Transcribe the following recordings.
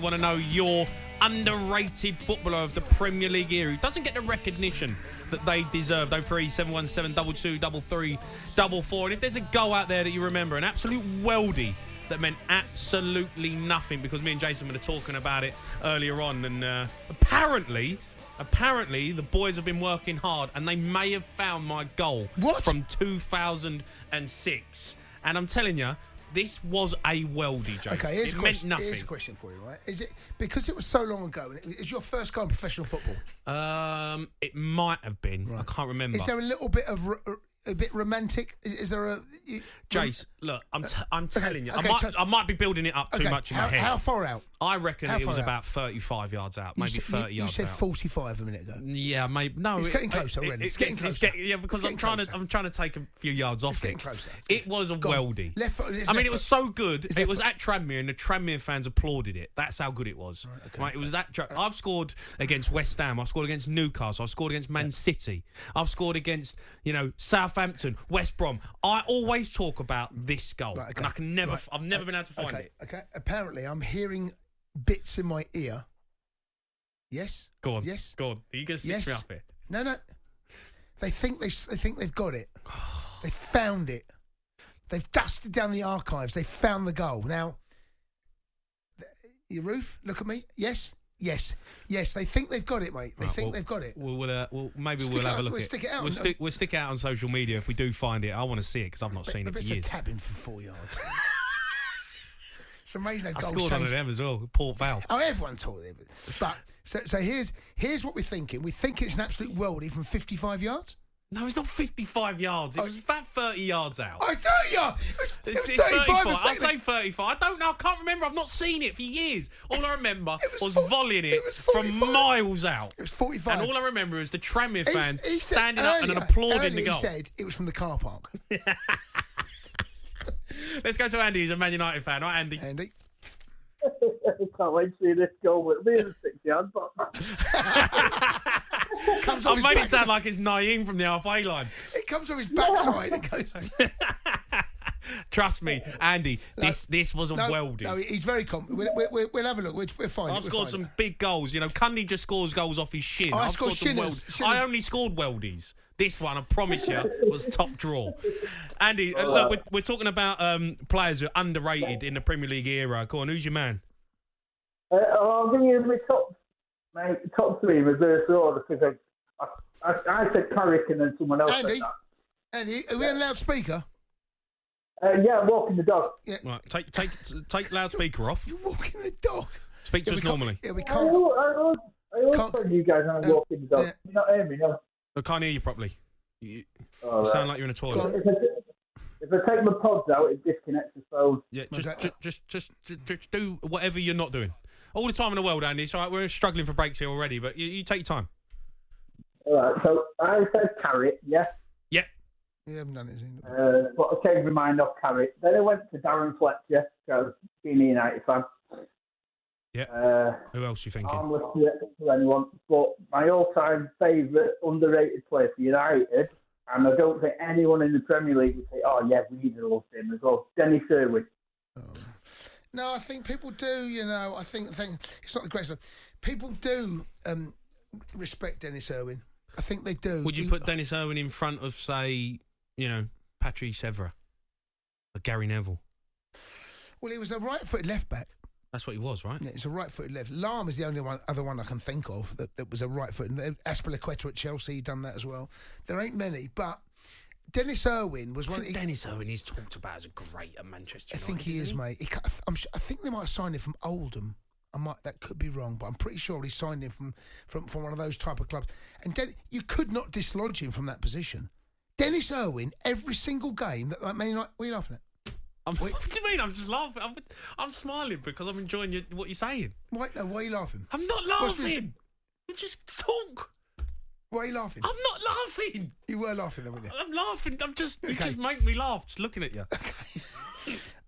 We want to know your underrated footballer of the Premier League era who doesn't get the recognition that they deserve. 03717 22 33 44. And if there's a goal out there that you remember, an absolute weldy that meant absolutely nothing, because me and Jason were talking about it earlier on, and apparently the boys have been working hard and they may have found my goal from 2006. And I'm telling you, this was a weldy, Jason. Okay, it meant nothing. Here's a question for you, right? Is it because it was so long ago, and it was your first goal in professional football? It might have been. Right. I can't remember. Is there a little bit of a bit romantic? Is there a... Jace, look, I'm telling you. I might be building it up too much in my head. How far out? I reckon it was about 35 yards out, maybe 30 yards out. You said 45 a minute ago. Yeah, maybe. No, it's getting closer already. It's getting closer. Because I'm trying to take a few yards off it. Getting closer. It was a weldy. Left foot. It was so good. It was at Tranmere, and the Tranmere fans applauded it. That's how good it was. Right, it was that. I've scored against West Ham. I've scored against Newcastle. I've scored against Man City. I've scored against Southampton, West Brom. I always talk about this goal, and I can never. I've never been able to find it. Okay. Apparently, I'm hearing bits in my ear. Yes. Go on. Yes. Go on. Are you going to stitch me up here? No. They think they've got it. They found it. They've dusted down the archives. They found the goal. Now, your roof. Look at me. Yes. They think they've got it, mate. They think they've got it. We'll have a look. We'll stick it out. We'll stick it out on social media if we do find it. I want to see it because I've not seen it for years. It's a tapping for 4 yards. It's amazing. I scored on them as well. Port Vale. Oh, everyone taught it. But so here's what we're thinking. We think it's an absolute worldie from 55 yards. No, it's not 55 yards. It was about 30 yards out. Oh, 30 yards. It was 35. I'll say 35. I don't know. I can't remember. I've not seen it for years. All I remember was volleying it from miles out. It was 45. And all I remember is the Tranmere fans standing up and applauding the goal. He said it was from the car park. Let's go to Andy. He's a Man United fan. Right, Andy? Andy. I can't wait to see this goal. It'll be in the 6 yard box. I've made it sound like it's Naeem from the halfway line. It comes off his backside and goes... Trust me, Andy, this was a weldy. No, he's very confident. We'll have a look. We'll find it. I've scored some big goals. Cundy just scores goals off his shin. I've scored shinners. I only scored weldies. This one, I promise you, was top draw. Andy, look, we're talking about players who are underrated in the Premier League era. Go on, who's your man? I'll give you my top three in reverse order, because I said Carrick and then someone else said that. Andy, are we on loudspeaker? Yeah, I'm walking the dog. Yeah. Right, take loudspeaker off. You're walking the dog. Speak to us normally. I always tell you guys I'm walking the dog. Yeah. You not hear me, no? I can't hear you properly. You sound like you're in a toilet. If I take my pods out, it disconnects the phone. Yeah, just do whatever you're not doing. All the time in the world, Andy. It's all right. We're struggling for breaks here already, but you take your time. All right. So I said Carrick, yeah. Yeah. You haven't done it. But I changed my mind off Carrick. Then I went to Darren Fletcher, because being a United fan. Yeah. Who else are you thinking? I'm listening to anyone, but my all-time favourite underrated player for United, and I don't think anyone in the Premier League would say, "Oh yeah, we loved him as well." Dennis Irwin. Oh. No, I think people do. I think it's not the greatest. People do respect Dennis Irwin. I think they do. Would you put Dennis Irwin in front of, say, Patrice Evra or Gary Neville? Well, he was a right-footed left-back. That's what he was, right? Yeah, it's a right-footed left. Lahm is the only other one I can think of that was a right-footed. Aspilicueta at Chelsea, he done that as well. There ain't many, but Dennis Irwin was one. Dennis Irwin is talked about as a great at Manchester United. I think he is, mate. I think they might have signed him from Oldham. That could be wrong, but I'm pretty sure he signed him from one of those type of clubs. And you could not dislodge him from that position. Dennis Irwin, every single game what are you laughing at? What do you mean? I'm just laughing. I'm smiling because I'm enjoying what you're saying. Why are you laughing? I'm not laughing. You just talk. Why are you laughing? I'm not laughing. You were laughing then, weren't you? I'm laughing. You just make me laugh just looking at you.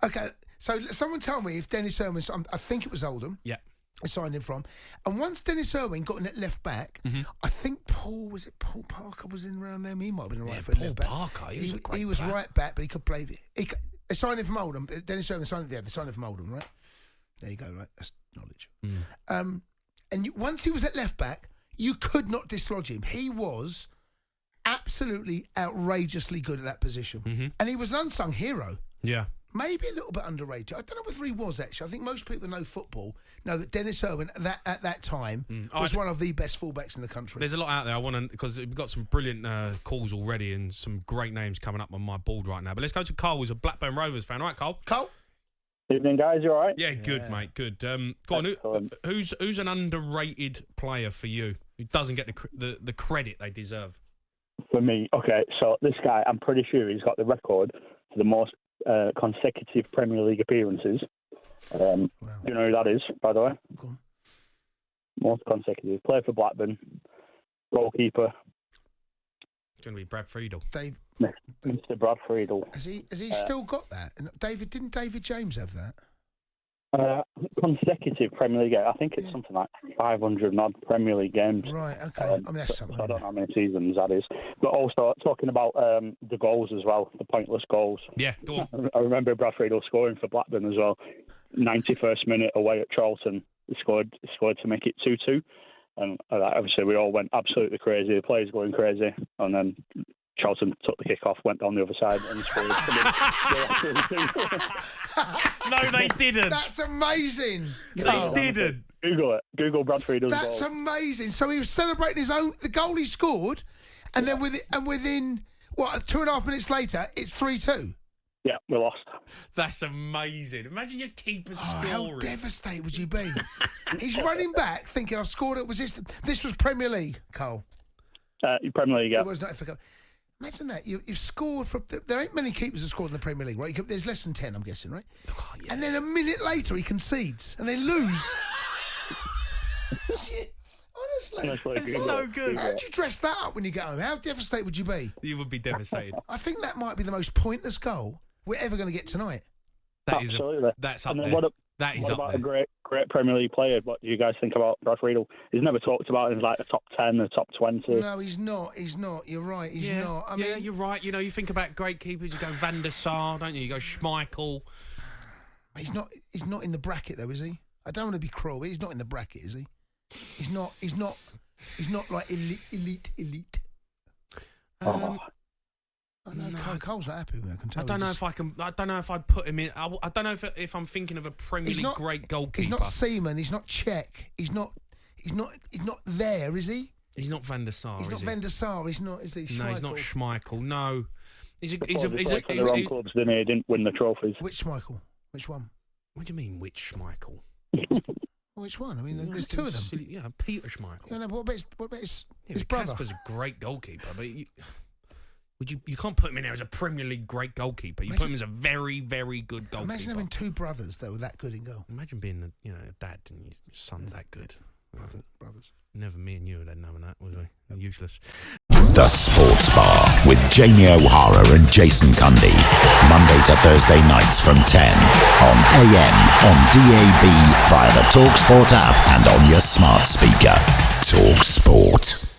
Okay. So someone tell me if Dennis Irwin, I think it was Oldham. Yeah. I signed him from. And once Dennis Irwin got in at left back, I think Paul Parker was in around there? He might have been a right foot left back. Parker, he was right back, but he could play. They signed him from Oldham. Dennis Irwin signed him from Oldham, right? There you go, right? knowledge. And once he was at left back, you could not dislodge him. He was absolutely outrageously good at that position. And he was an unsung hero. Yeah. Maybe a little bit underrated. I don't know whether he was, actually. I think most people that know football know that Dennis Irwin at that time was one of the best fullbacks in the country. There's a lot out there. I want to, because we've got some brilliant calls already and some great names coming up on my board right now. But let's go to Cole, who's a Blackburn Rovers fan. All right, Cole? Cole? Evening, guys. You all right? Yeah, good, mate. Good. Go on. Who's an underrated player for you who doesn't get the credit they deserve? For me, okay. So this guy, I'm pretty sure he's got the record for the most consecutive Premier League appearances. Wow. Do you know who that is, by the way? Go on. Most consecutive. Played for Blackburn. Goalkeeper. It's going to be Brad Friedel. Dave. Mr. Brad Friedel. Has he still got that? And didn't David James have that? Consecutive Premier League. I think it's something like 500 odd Premier League games. Right. Okay. I mean, that's something. So I don't know how many seasons that is. But also talking about the goals as well, the pointless goals. Yeah. Go on. I remember Brad Friedel scoring for Blackburn as well. 91st minute away at Charlton. He scored to make it 2-2. And obviously we all went absolutely crazy. The players going crazy, and then Charlton took the kick off, went down the other side, and scored. No, they didn't. That's amazing. They didn't. Google it. Google Brad Friedel's That's goal. amazing. So he was celebrating the goal he scored, and then within 2.5 minutes later, it's 3-2. Yeah, we lost. That's amazing. Imagine your keeper scoring. How devastated would you be? He's running back, thinking, "I scored it." This was Premier League, Cole? Premier League. Yeah. It was not FA Cup. Imagine that you've scored for. There ain't many keepers that scored in the Premier League, right? There's less than 10, I'm guessing, right? Oh, yeah. And then a minute later, he concedes, and they lose. Honestly, It's so good. How do you dress that up when you get home? How devastated would you be? You would be devastated. I think that might be the most pointless goal we're ever going to get tonight. Absolutely. That's up and then there. What about a great Premier League player? What do you guys think about Brad Friedel? He's never talked about in like the top 10, the top 20. No, he's not. You're right. He's not. I mean, you're right. You know, you think about great keepers. You go Van Der Sar, don't you? You go Schmeichel. He's not in the bracket though, is he? I don't want to be cruel, but he's not in the bracket, is he? He's not like elite. I know Cole's not happy with me. I can tell. I don't know if I'd put him in. I don't know if I'm thinking of a Premier League great goalkeeper. He's not Seaman. He's not Czech. He's not there, is he? He's not Van Der Sar. He's not Van Der Sar. He's not. Is he? No, he's not Schmeichel. No, he's the wrong clubs, didn't he? He didn't win the trophies. Which Schmeichel? Which one? What do you mean, which Schmeichel? Which one? I mean, there's two of them. Silly, yeah, Peter Schmeichel. Yeah, no, what about his brother? Kasper's a great goalkeeper, but you can't put him in there as a Premier League great goalkeeper. You put him as a very, very good goalkeeper. Imagine having two brothers that were that good in goal. Imagine being a dad and your son's that good. Brothers. Never me and you would have known that, was we? Useless. The Sports Bar with Jamie O'Hara and Jason Cundy. Monday to Thursday nights from 10 on AM, on DAB, via the talkSPORT app and on your smart speaker. talkSPORT.